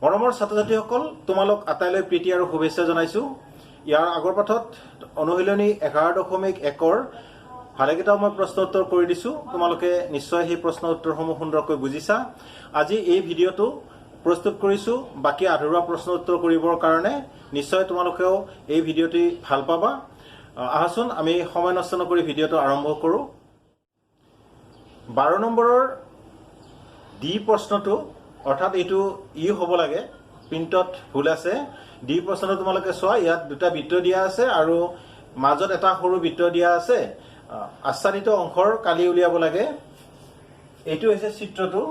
মৰমৰ ছাত্ৰ-ছাত্ৰীসকল তোমালোক আটাইলৈ প্ৰীতি আৰু শুভেচ্ছা জনাইছো। ইয়াৰ আগৰ পাঠত অনুশীলনী 11.1ৰ ভালেকেইটা মই প্ৰশ্ন উত্তৰ কৰি দিছো। তোমালোকে নিশ্চয় সেই প্ৰশ্ন উত্তৰসমূহ সুন্দৰকৈ বুজিছা। আজি এই ভিডিঅ'টো প্ৰস্তুত কৰিছো বাকি আধৰুৱা প্ৰশ্ন উত্তৰ কৰিবৰ কাৰণে। নিশ্চয় তোমালোকেও এই ভিডিঅ'টি ভাল পাবা। আহাচোন আমি সময় নষ্ট নকৰি ভিডিঅ'টো আৰম্ভ কৰো। 12 নম্বৰৰ ডি প্ৰশ্নটো অৰ্থাৎ এইটো ই হ'ব লাগে, প্ৰিণ্টত ভুল আছে। ডি প্ৰশ্নটো তোমালোকে চোৱা, ইয়াত দুটা বৃত্ত দিয়া আছে আৰু মাজত এটা সৰু বৃত্ত দিয়া আছে। আচ্ছাদিত অংশৰ কালি উলিয়াব লাগে। এইটো হৈছে চিত্ৰটো।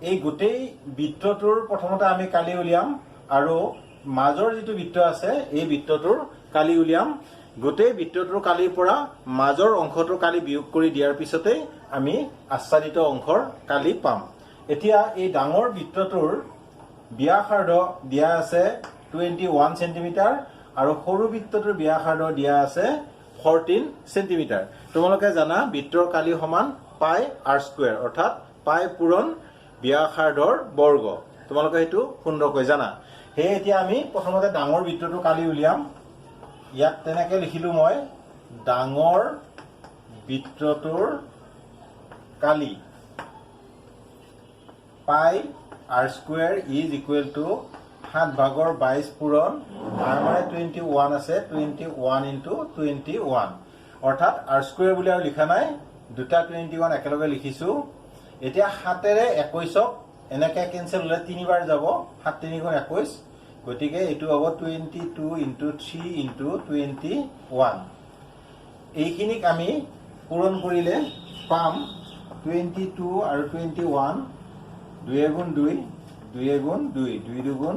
এই গোটেই বৃত্তটোৰ প্ৰথমতে আমি কালি উলিয়াম আৰু মাজৰ যিটো বৃত্ত আছে এই বৃত্তটোৰ কালি উলিয়াম। গোটেই বৃত্তটোৰ কালিৰ পৰা মাজৰ অংশটোৰ কালি বিয়োগ কৰি দিয়াৰ পিছতে আমি আচ্ছাদিত অংশৰ কালি পাম। এতিয়া এই ডাঙৰ বৃত্তটোৰ ব্যাসাৰ্ধ দিয়া আছে 21 সেন্টিমিটাৰ আৰু সৰু বৃত্তটোৰ ব্যাসাৰ্ধ দিয়া আছে 14 সেন্টিমিটাৰ। তোমালোকে জানা বৃত্তৰ কালি সমান পাই r স্কয়াৰ, অৰ্থাৎ পাই পূৰণ ব্যাসাৰ্ধৰ বৰ্গ। তোমালোকে এইটো সুন্দৰকৈ জানা। সেয়ে এতিয়া আমি প্ৰথমতে ডাঙৰ বৃত্তটোৰ কালি উলিয়াম। ইয়াত তেনেকৈ লিখিলো মই, ডাঙৰ বৃত্তটোৰ কালি পাই r square is equal two 7/22 পূৰণ r মানে 21 আছে, 21 ইনটু 21, অৰ্থাৎ r স্কয়াৰ বুলি আৰু লিখা নাই, দুটা 21 একেলগে লিখিছো। এতিয়া 7ৰে 21ক এনেকৈ কেনসেল হ'লে তিনিবাৰ যাব, 7 3 গুণ 21, গতিকে এইটো হ'ব 22 ইনটু 3 ইনটু 21। এইখিনিক আমি পূৰণ কৰিলে পাম 22 আৰু 21, 2 গুণ 2, 2 গুণ 2, 2 দুগুণ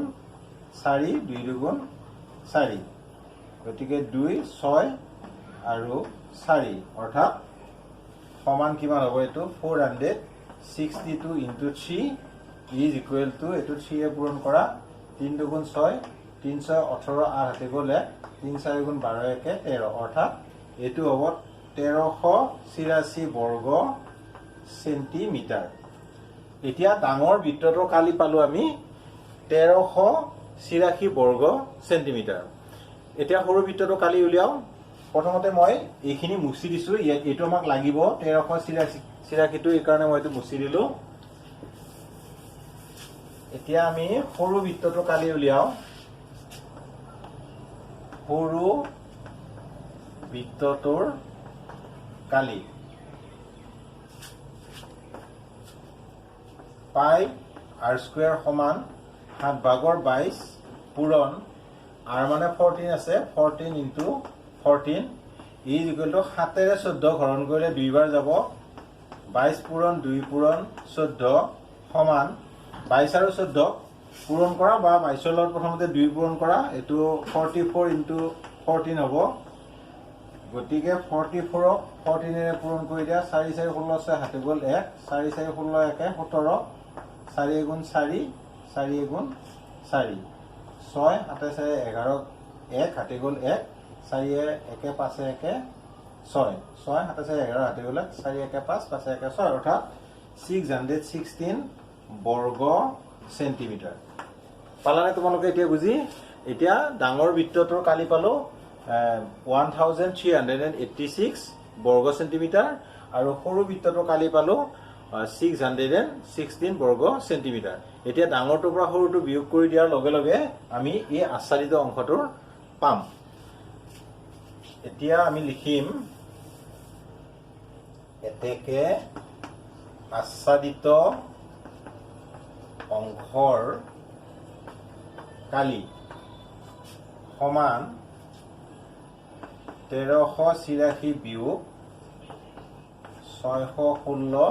4, 2 দুগুণ 4, গতিকে 2 6 আৰু 4, অৰ্থাৎ সমান কিমান হ'ব এইটো 462 ইনটু 3 ইজ ইকুৱেল টু, এইটো 3 পূৰণ কৰা, 3 দুগুণ 6, 3 6 18, 8 হাতে গ'লে 3 4 গুণ 12 1 13, অৰ্থাৎ এইটো হ'ব 1384 বৰ্গ সেন্টিমিটাৰ। এতিয়া ডাঙৰ বৃত্তটোৰ কালি পালো আমি 1384 বৰ্গ সেন্টিমিটাৰ। এতিয়া সৰু বৃত্তটোৰ কালি উলিয়াও। প্ৰথমতে মই এইখিনি মুছি দিছো, এইটো আমাক লাগিব 1384টো, এইকাৰণে মই এইটো মুছি দিলো। এতিয়া আমি সৰু বৃত্তটোৰ কালি উলিয়াও। সৰু বৃত্তটোৰ কালি পাই r স্কয়াৰ সমান 7/22 পূৰণ r মানে 14 আছে, 14 ইনটু 14 ইজ ইকুৱেল টু 7ৰে 14 হৰণ কৰিলে দুইবাৰ যাব, 22 পূৰণ 2 পূৰণ 14 সমান 22 আৰু 14 পূৰণ কৰা বা 22ৰ লগত প্ৰথমতে 2 পূৰণ কৰা, এইটো 44 ইনটু 14 হ'ব। গতিকে 44ক 14ৰে পূৰণ কৰি দিয়া, 4 4 16 6 হাতে গ'ল 1, 4 4 16 1 17, 4 গুণ 4, 4 গুণ 4, 6 7 4 11, 1 হাতে গ'ল 1, 4 1 5 1 6, 6 7 4 11 হাতে গ'লে 4 1 5 5 1 6, অৰ্থাৎ 616 বৰ্গ সেন্টিমিটাৰ। পালানে তোমালোকে এতিয়া বুজি? এতিয়া ডাঙৰ বৃত্তটোৰ কালি পালো 1386 বৰ্গ সেন্টিমিটাৰ আৰু সৰু বৃত্তটোৰ কালি পালো 616 বৰ্গ সেন্টিমিটাৰ। এতিয়া ডাঙৰটোৰ পৰা সৰুটো বিয়োগ কৰি দিয়াৰ লগে লগে আমি এই আচ্ছাদিত অংশটোৰ পাম। এতিয়া আমি লিখিম, এতেকে আচ্ছাদিত অংশৰ কালি সমান 1384 বিয়োগ 616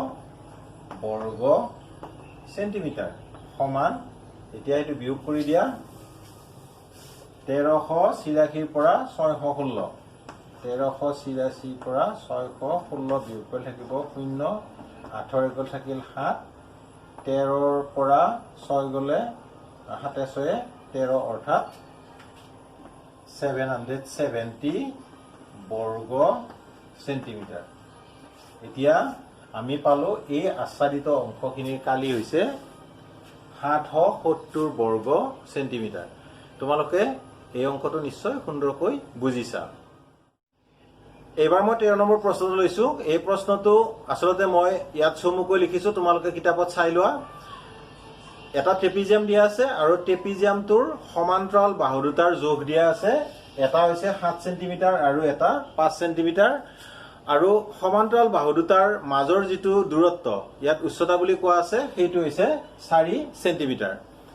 বৰ্গ সেন্টিমিটাৰ সমান, এতিয়া এইটো বিয়োগ কৰি দিয়া, 1384 পৰা 616, 1384 পৰা 616 বিয়োগ কৰি থাকিব 0, 8 গ'ল থাকিল 7, 13ৰ পৰা 6 গ'লে 7 6 13, অৰ্থাৎ 770 বৰ্গ সেন্টিমিটাৰ। এতিয়া আমি পালো এই আচ্ছাদিত অংশখিনিৰ কালি হৈছে 770 বৰ্গ সেন্টিমিটাৰ। তোমালোকে এই অংকটো নিশ্চয় সুন্দৰকৈ বুজিছা। এইবাৰ মই 13 নম্বৰ প্ৰশ্নটো লৈছো। এই প্ৰশ্নটো আসলতে মই ইয়াত চমুকৈ লিখিছো, তোমালোকে কিতাপত চাই লোৱা। এটা ট্ৰেপিজিয়াম দিয়া আছে আৰু ট্ৰেপিজিয়ামটোৰ সমান্তৰাল বাহু দুটাৰ জোখ দিয়া আছে। এটা হৈছে 7 সেন্টিমিটাৰ আৰু এটা 5 সেন্টিমিটাৰ। আৰু সমান্তৰাল বাহু দুটাৰ মাজৰ যিটো দূৰত্ব ইয়াত উচ্চতা বুলি কোৱা আছে সেইটো হৈছে 4 সেন্টিমিটাৰ।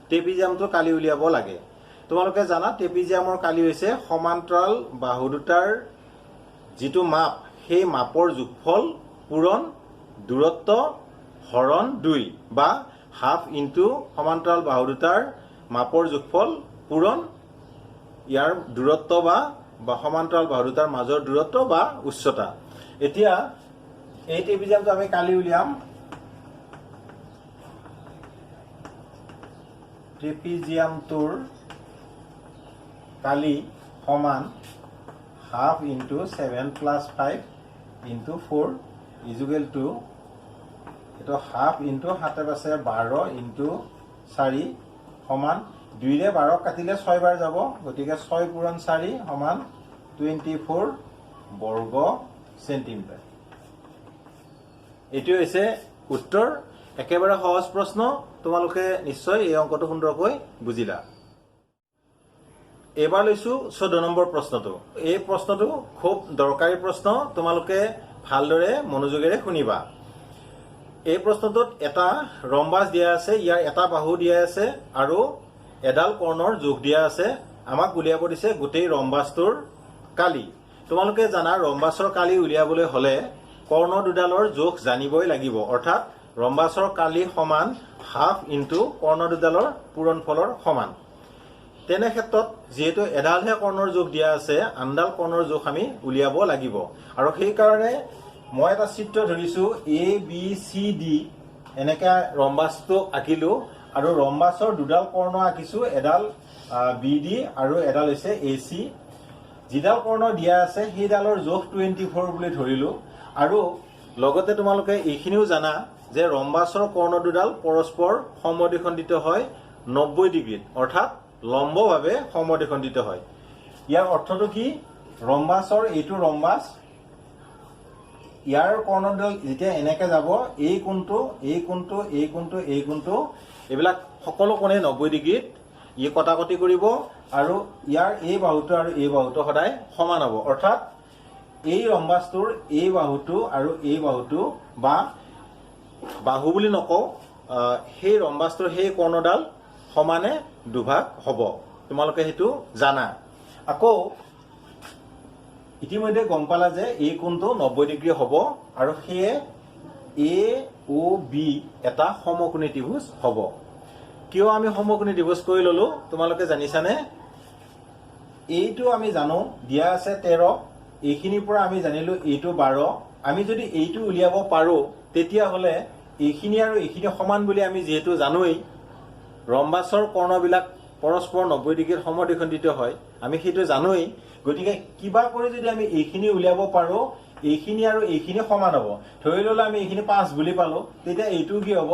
ট্ৰেপিজিয়ামটো কালি উলিয়াব লাগে। তোমালোকে জানা ট্ৰেপিজিয়ামৰ কালি হৈছে সমান্তৰাল বাহু দুটাৰ যিটো মাপ সেই মাপৰ যোগফল পূৰণ দূৰত্ব হৰণ 2 বা হাফ ইনটু সমান্তৰাল বাহু দুটাৰ মাপৰ যোগফল পূৰণ ইয়াৰ দূৰত্ব বা সমান্তৰাল বাহু দুটাৰ মাজৰ দূৰত্ব বা উচ্চতা। এতিয়া এই ট্ৰেপিজিয়ামটো আমি কালি উলিয়াম। ট্ৰেপিজিয়ামটোৰ কালি সমান half into 7 plus 5 into 4 ইজুগেল two এইটো হাফ ইনটু 7 আছে 12 ইনটু 4 সমান 2ৰে 12 কাটিলে 6 বাৰ যাব, গতিকে 6 পূৰণ 4 সমান 24 বৰ্গ সেন্টিমিটাৰ। এইটো হৈছে উত্তৰ। একেবাৰে সহজ প্ৰশ্ন, তোমালোকে নিশ্চয় এই অংকটো সুন্দৰকৈ বুজিলা। এবাৰ লৈছো 14 নম্বৰ প্ৰশ্নটো। এই প্ৰশ্নটো খুব দৰকাৰী প্ৰশ্ন, তোমালোকে ভালদৰে মনোযোগেৰে শুনিবা। এই প্ৰশ্নটোত এটা ৰম্বাস দিয়া আছে, ইয়াৰ এটা বাহু দিয়া আছে আৰু এডাল কৰ্ণৰ জোখ দিয়া আছে। আমাক উলিয়াব দিছে গোটেই ৰম্বাসটোৰ কালি। তোমালোকে জানা ৰম্বাসৰ কালি উলিয়াবলৈ হলে কৰ্ণ দুডালৰ জোখ জানিবই লাগিব, অৰ্থাৎ ৰম্বাসৰ কালি সমান হাফ ইনটু কৰ্ণ দুডালৰ পূৰণফলৰ সমান। তেনে ক্ষেত্ৰত যিহেতু এডালহে কৰ্ণৰ জোখ দিয়া আছে, আনডাল কৰ্ণৰ জোখ আমি উলিয়াব লাগিব। আৰু সেইকাৰণে মই এটা চিত্ৰ ধৰিছো ABCD, এনেকে ৰম্বাসটো আঁকিলো আৰু ৰম্বাসৰ দুডাল কৰ্ণ আঁকিছো, এডাল BD আৰু এডাল হৈছে AC। যিডাল কৰ্ণ দিয়া আছে সেইডালৰ জোখ 24 বুলি ধৰিলো। আৰু লগতে তোমালোকে এইখিনিও জানা যে ৰম্বাসৰ কৰ্ণ দুডাল পৰস্পৰ সমদ্বিখণ্ডিত হয় 90 ডিগ্ৰীত, অৰ্থাৎ লম্বভাৱে সমদ্বিখণ্ডিত হয়। ইয়াৰ অৰ্থটো কি? ৰম্বাসৰ এইটো ৰম্বাস, ইয়াৰ কৰ্ণডাল যেতিয়া এনেকে যাব এই কোণটো এই কোণটো এই কোণটো এই কোণটো এইবিলাক সকলো কোণে 90 ডিগ্ৰীত ই কটাকটি কৰিব আৰু ইয়াৰ এই বাহুটো আৰু এই বাহুটো সদায় সমান হ'ব। অৰ্থাৎ এই ৰম্বাসটোৰ এই বাহুটো আৰু এই বাহুটো বা বাহু বুলি নকওঁ, সেই ৰম্বাসটোৰ সেই কৰ্ণডাল সমানে দুভাগ হ'ব। তোমালোকে সেইটো জানা। আকৌ ইতিমধ্যে গম পালা যে এই কোণটো 90 ডিগ্ৰী হ'ব আৰু সেয়ে AOB এটা সমকোণী ত্ৰিভুজ হ'ব। কিয় আমি সমকোণী ত্ৰিভুজ কৰি ললো তোমালোকে জানিছানে? এইটো আমি জানো দিয়া আছে 13, এইখিনিৰ পৰা আমি জানিলো এইটো 12। আমি যদি এইটো উলিয়াব পাৰো তেতিয়াহ'লে এইখিনি আৰু এইখিনি সমান বুলি আমি যিহেতু জানোৱেই, ৰম্বাসৰ কৰ্ণবিলাক পৰস্পৰ 90 ডিগ্ৰীত সমদ্বিখণ্ডিত হয়, আমি সেইটো জানোৱেই। গতিকে কিবা কৰি যদি আমি এইখিনি উলিয়াব পাৰো, এইখিনি আৰু এইখিনি সমান হ'ব। ধৰি ললে আমি এইখিনি 5 বুলি পালো, তেতিয়া এইটো কি হ'ব?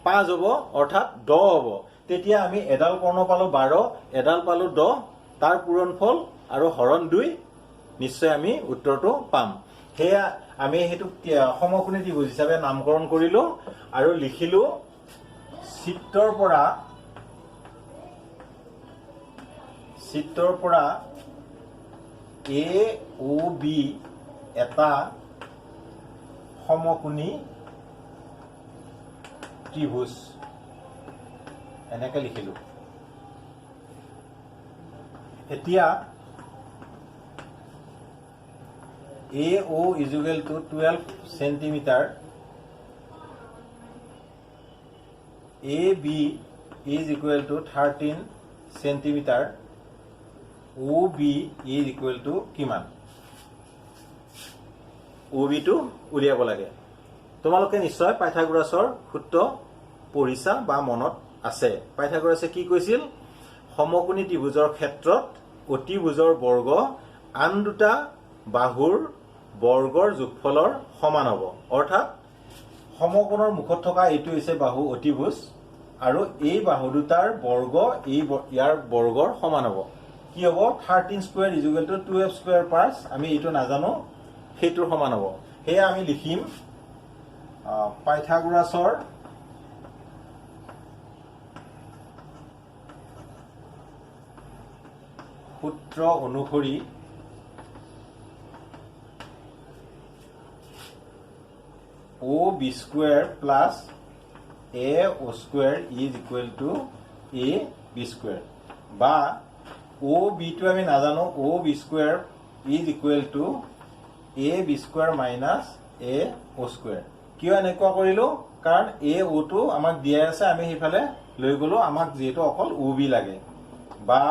5 হ'ব, অৰ্থাৎ 10 হ'ব। তেতিয়া আমি এডাল কৰ্ণ পালো 12, এডাল পালো 10, তাৰ পূৰণফল আৰু হৰণ 2, নিশ্চয় আমি উত্তৰটো পাম। সেয়া আমি সেইটো সমকোণী ত্ৰিভুজ হিচাপে নামকৰণ কৰিলো আৰু লিখিলো চিত্ৰৰ পৰা AOB এটা সমকোণী ত্ৰিভুজ, এনেকে লিখিলো। এতিয়া AO is equal to 12 centimetre, AB is equal to 13 centimetre, OB is equal to কিমান? OB টো উলিয়াব লাগে। তোমালোকে নিশ্চয় পাইথাগোৰাছৰ সূত্ৰ পঢ়িছা বা মনত আছে। পাইথাগোৰাছে কি কৈছিল? সমকোণী ত্ৰিভুজৰ ক্ষেত্ৰত অতিভুজৰ বৰ্গ আন দুটা বাহুৰ বৰ্গৰ যোগফলৰ সমান হ'ব। অৰ্থাৎ সমকোণৰ মুখত থকা এইটো হৈছে বাহু অতিভুজ, আৰু এই বাহু দুটাৰ বৰ্গ ইয়াৰ বৰ্গৰ সমান হ'ব কি হ'ব 13 স্কয়াৰ = 12 স্কয়াৰ প্লাস আমি এইটো নাজানো সেইটোৰ সমান হ'ব হেয়া আমি লিখিম পাইথাগোৰাছৰ সূত্ৰ অনুসৰি OB square plus AO square is equal to AB square বা OB টো আমি নাজানো OB square is equal to AB square minus AO square কিয় এনেকুৱা কৰিলো কাৰণ AO টো আমাক দিয়া আছে আমি হিফালে লৈ গলো আমাক যেটো অকল OB লাগে বা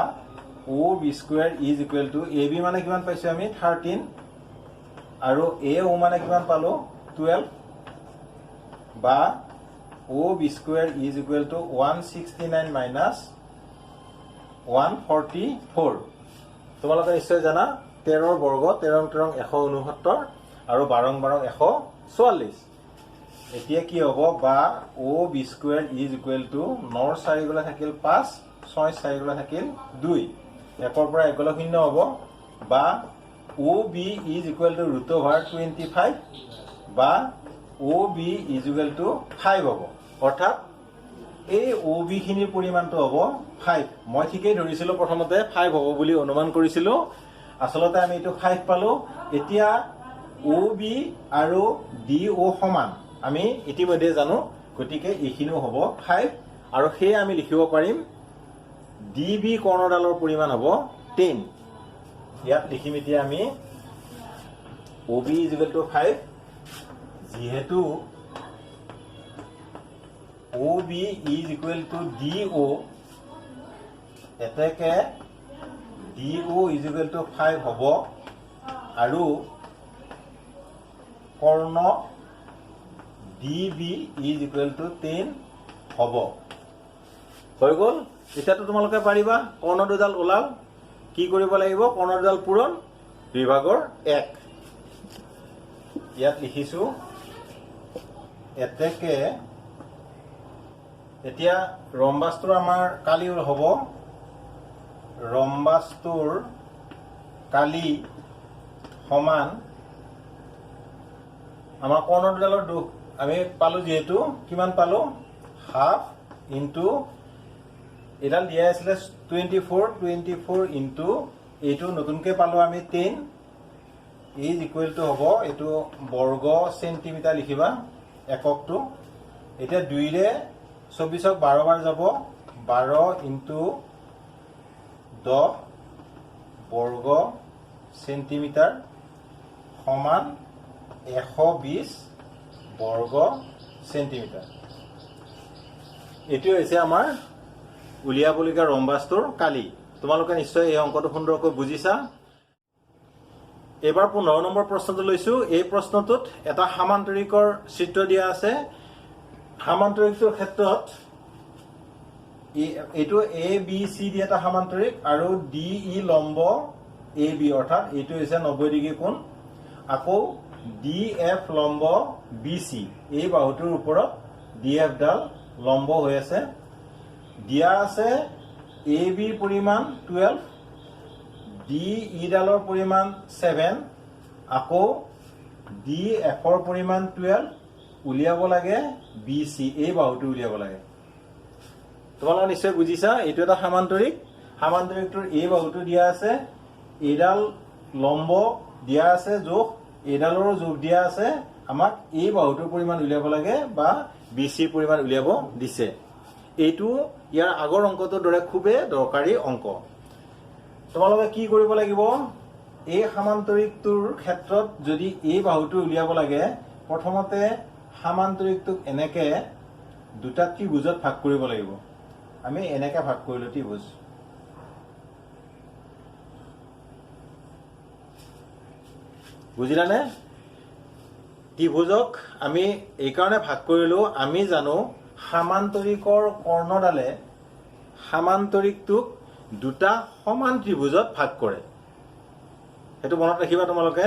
OB square is equal to AB মানে কিমান পাইছো আমি 13 আৰু AO মানে কিমান পালো 12 বা OB square is equal to 169 minus 144 তোমালোকে নিশ্চয় জানা 13 ৰ বৰ্গ 13 13 169 আৰু 12 12 144 এতিয়া কি হ'ব বা OB square is equal to 9 4 গলা থাকিল 5 6 4 গলা থাকিল 2 1 পৰা 1 গলা 0 হ'ব বা OB is equal to √25 বা OB is equal to 5 হ'ব অৰ্থাৎ এই OB খিনিৰ পৰিমাণটো হ'ব 5 মই ঠিকই ধৰিছিলো প্ৰথমতে 5 হ'ব বুলি অনুমান কৰিছিলো আসলতে আমি এটো 5 পালো এতিয়া OB আৰু DO সমান আমি ইতিমধ্যে জানো গতিকে এইখিনিও হ'ব 5 আৰু সেই আমি লিখিব পাৰিম DB কৰ্ণডালৰ পৰিমাণ হ'ব 10 ইয়াত লিখিম এতিয়া আমি OB is equal to 5 যেহেতু OB is equal to DO এতেকে DO is equal to 5 হ'ব আৰু কৰ্ণ DB is equal to 10 হ'ব হৈ গ'ল এতিয়াতো তোমালোকে পাৰিবা কৰ্ণ দুডাল ওলাল কি কৰিব লাগিব কৰ্ণ দুডাল পূৰণ বিভাগৰ 1 ইয়াত লিখিছো এতেকে এতিয়া ৰম্বাসটোৰ আমাৰ কালি হ'ব ৰম্বাসটোৰ কালি সমান আমাৰ কৰ্ণ দুডালৰ দুখ আমি পালো যেহেতু কিমান পালো হাফ ইনটু এডাল দিয়া আছিল 24 ইনটু এইটো নতুনকৈ পালো আমি 10 is equal to হ'ব এটো বৰ্গ সেন্টিমিটাৰ লিখিবা এককটো এটা 2 ৰে 24ক 12 বাৰ যাব 12 ইনটু 10 বৰ্গ সেন্টিমিটাৰ সমান 120 বৰ্গ সেন্টিমিটাৰ এটো হৈছে আমাৰ উলিয়াবলগীয়া ৰম্বাসটোৰ কালি তোমালোকে নিশ্চয় এই অংকটো সুন্দৰকৈ বুজিছা এবাৰ 15 নম্বৰ প্ৰশ্নটো লৈছো এই প্ৰশ্নটোত এটা সামান্তৰিকৰ চিত্ৰ দিয়া আছে সামান্তৰিকটোৰ ক্ষেত্ৰত এটো ABC দি এটা সামান্তৰিক আৰু DE লম্ব AB অৰ্থাৎ এটো হৈছে 90 ডিগ্ৰী কোণ আকৌ DF লম্ব BC এই বাহুটোৰ ওপৰত DF ডাল লম্ব হৈ আছে দিয়া আছে AB পৰিমাণ 12 DE ডালৰ পৰিমাণ 7 আকৌ DF ৰ পৰিমাণ 12 উলিয়াব লাগে BC এই বাহুটো উলিয়াব লাগে তোমালোকে নিশ্চয় বুজিছা এইটো এটা সামান্তৰিকটোৰ এই বাহুটো দিয়া আছে এডাল লম্ব দিয়া আছে যোগ এডালৰ যোগ দিয়া আছে আমাক এই বাহুটোৰ পৰিমাণ উলিয়াব লাগে বা BC পৰিমাণ উলিয়াব দিছে এইটো ইয়াৰ আগৰ অংকটোৰ দৰে খুবেই দৰকাৰী অংক তোমালোকে কি কৰিব লাগিব এই সামান্তৰিকটোৰ ক্ষেত্ৰত যদি এই বাহুটো উলিয়াব লাগে প্ৰথমতে সামান্তৰিকটোক এনেকে দুটা ত্ৰিভুজত ভাগ কৰিব লাগিব আমি এনেকে ভাগ কৰিলো ত্ৰিভুজ বুজিলানে ত্ৰিভুজক আমি এই কাৰণে ভাগ কৰিলো আমি জানো সামান্তৰিকৰ কৰ্ণডালে সামান্তৰিকটোক দুটা সমান ত্ৰিভুজত ভাগ কৰে হেতু মনত ৰাখিবা তোমালোকে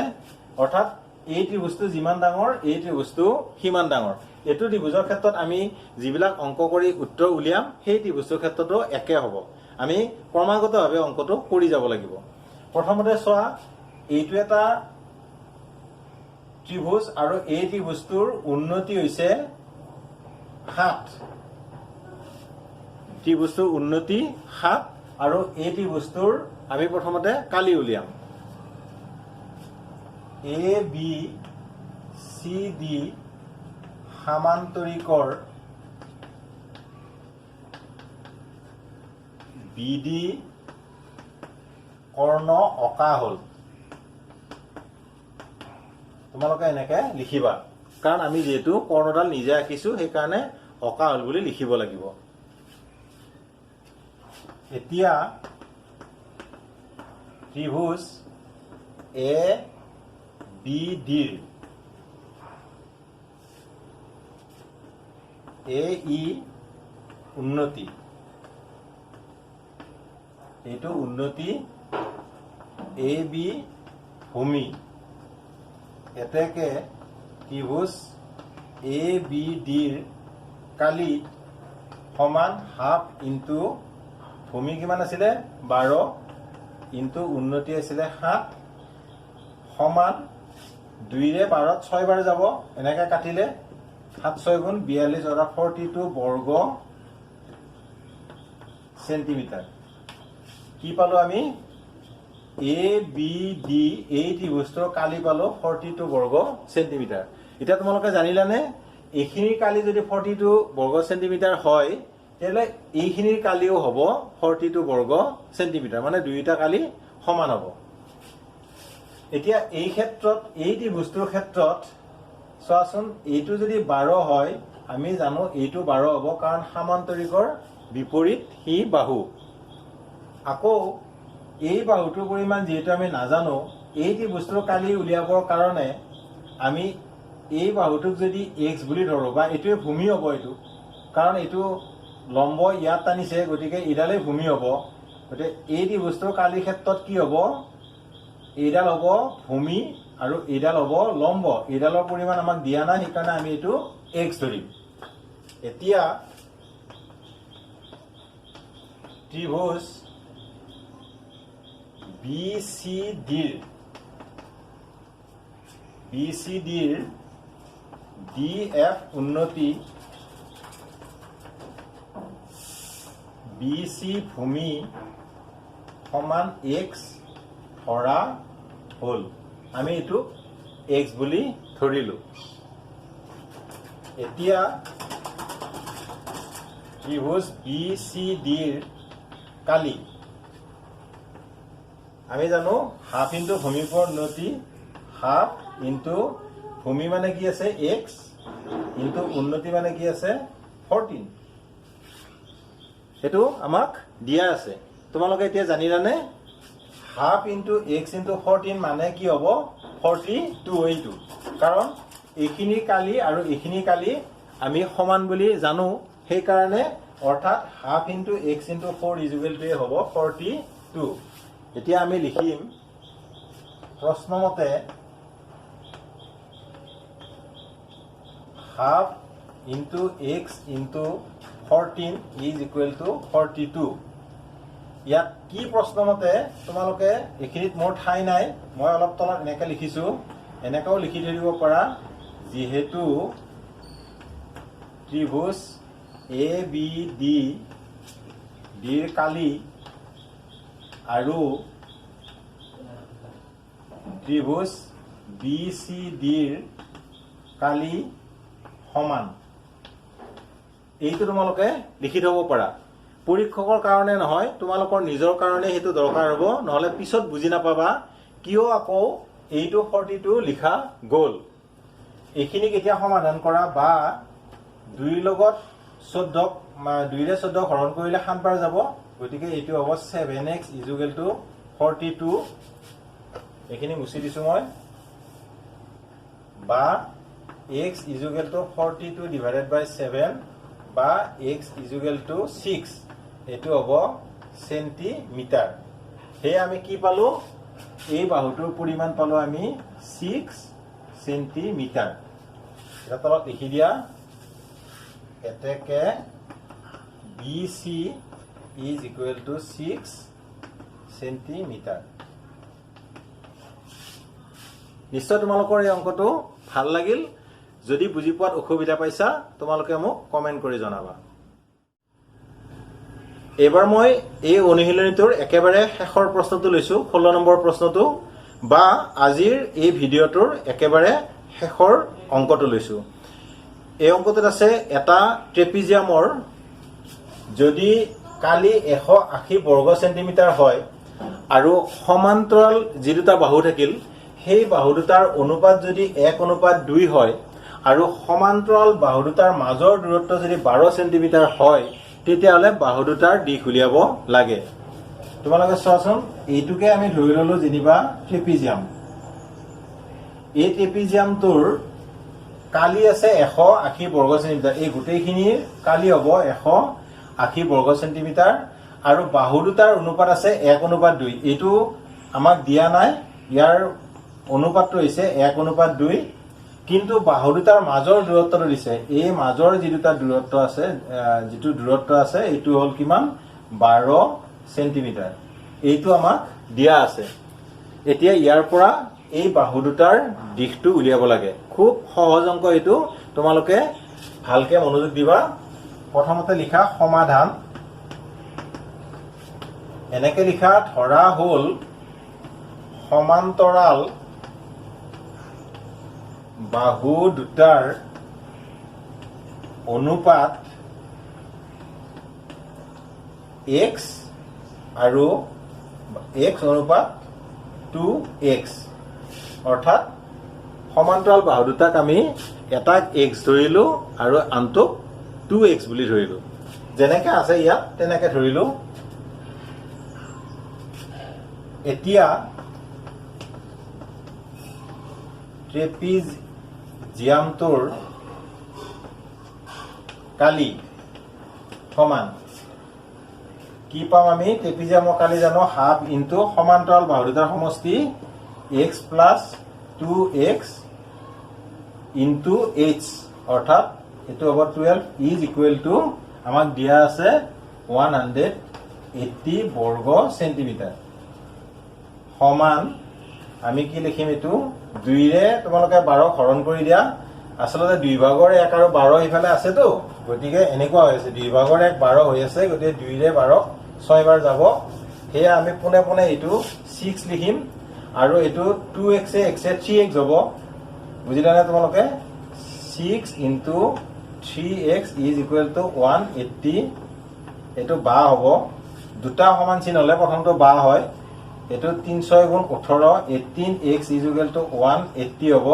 অৰ্থাৎ এই ত্ৰিভুজটো যিমান ডাঙৰ এই ত্ৰিভুজটো সিমান ডাঙৰ এইটো ত্ৰিভুজৰ ক্ষেত্ৰত আমি যিবিলাক অংক কৰি উত্তৰ উলিয়াম সেই ত্ৰিভুজৰ ক্ষেত্ৰতো একে হ'ব। আমি ক্ৰমাগতভাৱে অংকটো কৰি যাব লাগিব। প্ৰথমতে চোৱা, এইটো এটা ত্ৰিভুজ আৰু এই ত্ৰিভুজটোৰ উন্নতি হৈছে 7। ত্ৰিভুজটোৰ উন্নতি 7 আৰু এই ত্ৰিভুজটোৰ আমি প্ৰথমতে কালি উলিয়াম। A B C D সামান্তৰিকৰ bidi কৰ্ণ অঁকা হ'ল। তোমালোকে এনেকে লিখিবা, কাৰণ আমি যিহেতু কৰ্ণডাল নিজে আঁকিছো সেইকাৰণে অঁকা হ'ল বুলি লিখিব লাগিব। এতিয়া ত্ৰিভুজ এ বি ডিৰ এ ই উন্নতি, এইটো উন্নতি এ বি ভূমি, এতেকে ত্ৰিভুজ এ বি ডিৰ কালি সমান হাফ ইনটু ভূমি কিমান আছিলে 12 ইনটু উন্নতি আছিলে 7 সমান 2ৰে 12ত 6 বাৰ যাব, এনেকে কাটিলে 7 6 গুণ 42 অৰ্থাৎ 42 বৰ্গ সেন্টিমিটাৰ। কি পালো আমি? এ বি ডি এই ত্ৰিভুজটোৰ কালি পালো 42 বৰ্গ সেন্টিমিটাৰ। এতিয়া তোমালোকে জানিলানে এইখিনিৰ কালি যদি 42 বৰ্গ সেন্টিমিটাৰ হয় তেতিয়াহ'লে এইখিনিৰ কালিও হ'ব 42 বৰ্গ সেন্টিমিটাৰ, মানে দুয়োটা কালি সমান হ'ব। এতিয়া এই ক্ষেত্ৰত এই ত্ৰিভুজটোৰ ক্ষেত্ৰত চোৱাচোন, এইটো যদি 12 হয় আমি জানো এইটো 12 হ'ব, কাৰণ সামান্তৰিকৰ বিপৰীত সি বাহু। আকৌ এই বাহুটোৰ পৰিমাণ যিহেতু আমি নাজানো, এই ত্ৰিভুজটোৰ কালি উলিয়াবৰ কাৰণে আমি এই বাহুটোক যদি এক্স বুলি ধৰো, বা এইটোৱে ভূমি হ'ব এইটো, কাৰণ এইটো লম্ব ইয়াত টানিছে, গতিকে এইডালেই ভূমি হ'ব। গতিকে এই ত্ৰিভুজটোৰ কালিৰ ক্ষেত্ৰত কি হ'ব? এইডাল হ'ব ভূমি আৰু এইডাল হ'ব লম্ব। এইডালৰ পৰিমাণ আমাক দিয়া নাই, সেইকাৰণে আমি এইটো এক্স ধৰিম। এতিয়া ত্ৰিভুজ বি চি ডিৰ ডি এফ উন্নতি বি চি ভূমি সমান এক্স ধৰা হ'ল। আমি এইটো এক্স বুলি ধৰিলো। এতিয়া ত্ৰিভুজ বি চি ডিৰ কালি আমি জানো হাফ ইনটু ভূমিৰ উন্নতি, হাফ ইনটু ভূমি মানে কি আছে এক্স, ইনটু উন্নতি মানে কি আছে 14। সেইটো আমাক দিয়া আছে। তোমালোকে এতিয়া জানিলানে হাফ ইনটু এক্স ইনটু 14 মানে কি হ'ব 42 এইটো, কাৰণ এইখিনিৰ কালি আৰু এইখিনিৰ কালি আমি সমান বুলি জানো, সেইকাৰণে অৰ্থাৎ হাফ ইনটু এক্স ইনটু 4 ইজুৱেলটোৱে হ'ব 42। এতিয়া আমি লিখিম প্ৰশ্নমতে half into x into 14 is equal to 42। ইয়াত কি প্ৰশ্নমতে তোমালোকে এইখিনিত মোৰ ঠাই নাই, মই অলপ তলত এনেকৈ লিখিছো, এনেকৈও লিখি থৈ দিব পাৰা। যিহেতু ত্ৰিভুজ এ বি ডিৰ কালি আৰু ত্ৰিভুজ বি চি ডিৰ কালি সমান, এইটো তোমালোকে লিখি থব পাৰা। পৰীক্ষকৰ কাৰণে নহয়, তোমালোকৰ নিজৰ কাৰণে সেইটো দৰকাৰ হ'ব, নহ'লে পিছত বুজি নাপাবা কিয় আকৌ এইটো 42 লিখা গ'ল। এইখিনিক এতিয়া সমাধান কৰা, বা 2ৰ লগত 14, 2ৰে 14 হৰণ কৰিলে 7 বাৰ যাব, গতিকে এইটো হ'ব 7x ইজুকেল টু 42। এইখিনি মুচি দিছো মই, বা x ইজুকেল টু 42 ডিভাইডেড বাই 7, বা x ইজুকেল টু 6, এইটো হ'ব সেন্টিমিটাৰ। সেয়ে আমি কি পালো? এই বাহুটোৰ পৰিমাণ পালো আমি 6 সেন্টিমিটাৰ। এটা তলত লিখি দিয়া এতেকে BC is equal to 6 centimetre. নিশ্চয় তোমালোকৰ এই অংকটো ভাল লাগিল। যদি বুজি পোৱাত অসুবিধা পাইছা তোমালোকে মোক কমেন্ট কৰি জনাবা। এবাৰ মই এই অনুশীলনীটোৰ একেবাৰে শেষৰ প্ৰশ্নটো লৈছো, 16 নম্বৰ প্ৰশ্নটো, বা আজিৰ এই ভিডিঅ'টোৰ একেবাৰে শেষৰ অংকটো লৈছো। এই অংকটোত আছে এটা ট্ৰেপিজিয়ামৰ যদি কালি 180 বৰ্গ সেন্টিমিটাৰ হয় আৰু সমান্তৰাল যি দুটা বাহু থাকিল সেই বাহু দুটাৰ অনুপাত যদি 1:2 হয় আৰু সমান্তৰাল বাহু দুটাৰ মাজৰ দূৰত্ব যদি 12 সেন্টিমিটাৰ হয় তেতিয়াহ'লে বাহু দুটাৰ দিশ উলিয়াব লাগে। তোমালোকে চোৱাচোন, এইটোকে আমি ধৰি ললো যেনিবা ট্ৰেপিজিয়াম। এই ট্ৰেপিজিয়ামটোৰ কালি আছে 180 বৰ্গ সেন্টিমিটাৰ। এই গোটেইখিনিৰ কালি হ'ব 180 বৰ্গ সেন্টিমিটাৰ আৰু বাহু দুটাৰ অনুপাত আছে 1:2। এইটো আমাক দিয়া নাই, ইয়াৰ অনুপাতটো হৈছে 1:2, কিন্তু বাহু দুটাৰ মাজৰ দূৰত্বটো দিছে। এই মাজৰ যি দুটা দূৰত্ব আছে, যিটো দূৰত্ব আছে এইটো হ'ল কিমান, 12 সেন্টিমিটাৰ। এইটো আমাক দিয়া আছে। এতিয়া ইয়াৰ পৰা এই বাহু দুটাৰ দিশটো উলিয়াব লাগে। খুব সহজ অংক এইটো, তোমালোকে ভালকে মনোযোগ দিবা। প্ৰথমতে লিখা সমাধান। এনেকে লিখা, ধৰা হ'ল সমান্তৰাল বাহু দুটাৰ অনুপাত x আৰু x অনুপাত 2x, অৰ্থাৎ সমান্তৰাল বাহু দুটাক আমি এটাক x ধৰিলো আৰু আনটোক 2x বুলি ধৰিলো। যেনেকে আছে ইয়াত তেনেকে ধৰিলো। এতিয়া ট্ৰেপিজিয়ামটোৰ কালি সমান কি পাম আমি? ট্ৰেপিজিয়ামৰ কালি জানো হাফ ইনটু সমান্তৰাল বাহু দুটাৰ সমষ্টি x plus 2x into h, অৰ্থাৎ এইটো হ'ব 12 ইজ ইকুৱেল টু আমাক দিয়া আছে 180 বৰ্গ সেন্টিমিটাৰ। সমান আমি কি লিখিম? এইটো 2ৰে তোমালোকে 12 হৰণ কৰি দিয়া। আচলতে 2 ভাগৰ 1 আৰু 12 ইফালে আছেতো, গতিকে এনেকুৱা হৈছে 2 ভাগৰ 1 12 হৈ আছে, গতিকে 2ৰে 12 6 বাৰ যাব। সেয়া আমি পোনে পোনে এইটো 6 লিখিম আৰু এইটো 2x x 3x হ'ব। বুজিলানে তোমালোকে? 6 into 3x is equal to 180। এইটো বা হ'ব। দুটা সমান চিন হলে প্ৰথমটো বা হয়। এইটো 3 6 গুণ 18, 18x ইজ ইকুৱেল টু 180 হ'ব,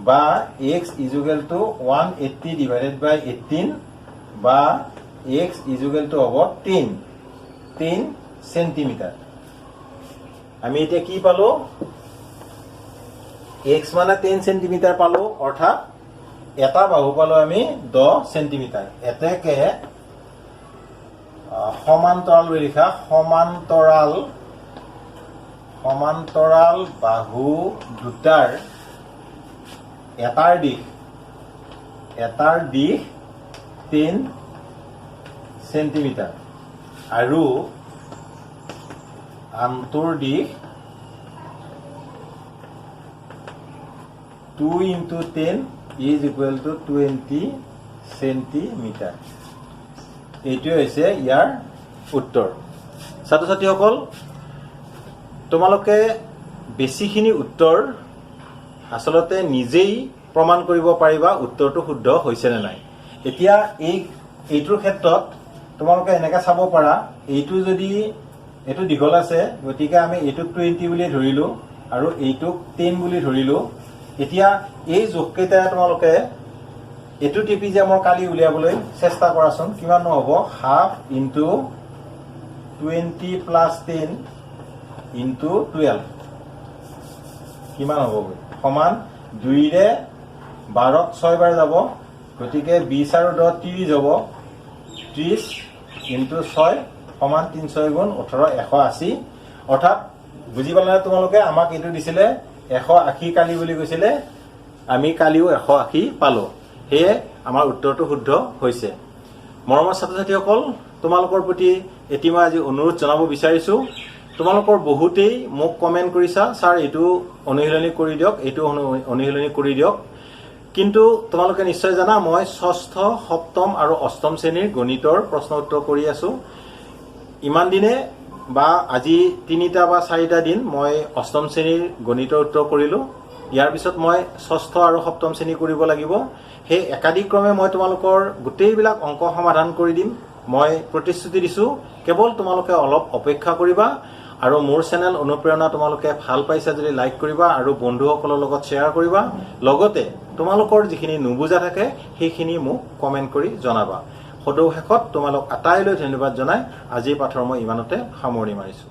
বা x is equal to 180 divided by 18, বা x ইজ ইকুৱেল টু হ'ব 3 সেন্টিমিটাৰ। আমি এতিয়া কি পালো? x মানে 10 সেন্টিমিটাৰ পালো, অৰ্থাৎ এটা বাহু পালো আমি 10 সেন্টিমিটাৰ। এতেকে সমান্তৰাল বুলি লিখা, সমান্তৰাল বাহু দুটাৰ এটাৰ দিশ 10 সেন্টিমিটাৰ আৰু আনটোৰ দিশ 2 into 10 is equal two 20 centimetre. এইটোৱে হৈছে ইয়াৰ উত্তৰ। ছাত্ৰ ছাত্ৰীসকল, তোমালোকে বেছিখিনি উত্তৰ আচলতে নিজেই প্ৰমাণ কৰিব পাৰিবা উত্তৰটো শুদ্ধ হৈছে নে নাই। এতিয়া এইটোৰ ক্ষেত্ৰত তোমালোকে এনেকে চাব পাৰা, এইটো যদি এইটো দীঘল আছে গতিকে আমি এইটোক 20 বুলি ধৰিলো আৰু এইটোক 10 বুলি ধৰিলো। এতিয়া এই জোখকেইটাৰে তোমালোকে এইটো ট্ৰেপিজিয়ামৰ কালি উলিয়াবলৈ চেষ্টা কৰাচোন। কিমান হ'ব? হাফ ইনটু 20 প্লাছ 10 ইনটু 12 কিমান হ'ব? সমান 2ৰে 12 6 বাৰ যাব, গতিকে 20 আৰু 10 30 হ'ব। 30 ইনটু 6 সমান 3 6 গুণ 18 180। অৰ্থাৎ বুজি পালানে তোমালোকে? আমাক এইটো দিছিলে 180 কালি বুলি কৈছিলে, আমি কালিও 180 পালো। সেয়ে আমাৰ উত্তৰটো শুদ্ধ হৈছে। মৰমৰ ছাত্ৰ ছাত্ৰীসকল, তোমালোকৰ প্ৰতি এটি মই আজি অনুৰোধ জনাব বিচাৰিছোঁ। তোমালোকৰ বহুতেই মোক কমেণ্ট কৰিছা, ছাৰ এইটো অনুশীলনী কৰি দিয়ক, এইটো অনুশীলনী কৰি দিয়ক। কিন্তু তোমালোকে নিশ্চয় জানা, মই ষষ্ঠ, সপ্তম আৰু অষ্টম শ্ৰেণীৰ গণিতৰ প্ৰশ্ন উত্তৰ কৰি আছোঁ। ইমান দিনে বা আজি 3টা বা 4টা দিন মই অষ্টম শ্ৰেণীৰ গণিতৰ উত্তৰ কৰিলোঁ। ইয়াৰ পিছত মই ষষ্ঠ আৰু সপ্তম শ্ৰেণী কৰিব লাগিব। সেই একাদিক্ৰমে মই তোমালোকৰ গোটেইবিলাক অংক সমাধান কৰি দিম। মই প্ৰতিশ্ৰুতি দিছোঁ, কেৱল তোমালোকে অলপ অপেক্ষা কৰিবা আৰু মোৰ চেনেল অনুপ্ৰেৰণা তোমালোকে ভাল পাইছা যদি লাইক কৰিবা আৰু বন্ধুসকলৰ লগত শ্বেয়াৰ কৰিবা। লগতে তোমালোকৰ যিখিনি নুবুজা থাকে সেইখিনি মোক কমেণ্ট কৰি জনাবা। সদৌ শেষত তোমালোক আটাইলৈ ধন্যবাদ জনাই আজিৰ পাঠৰ মই ইমানতে সামৰণি মাৰিছোঁ।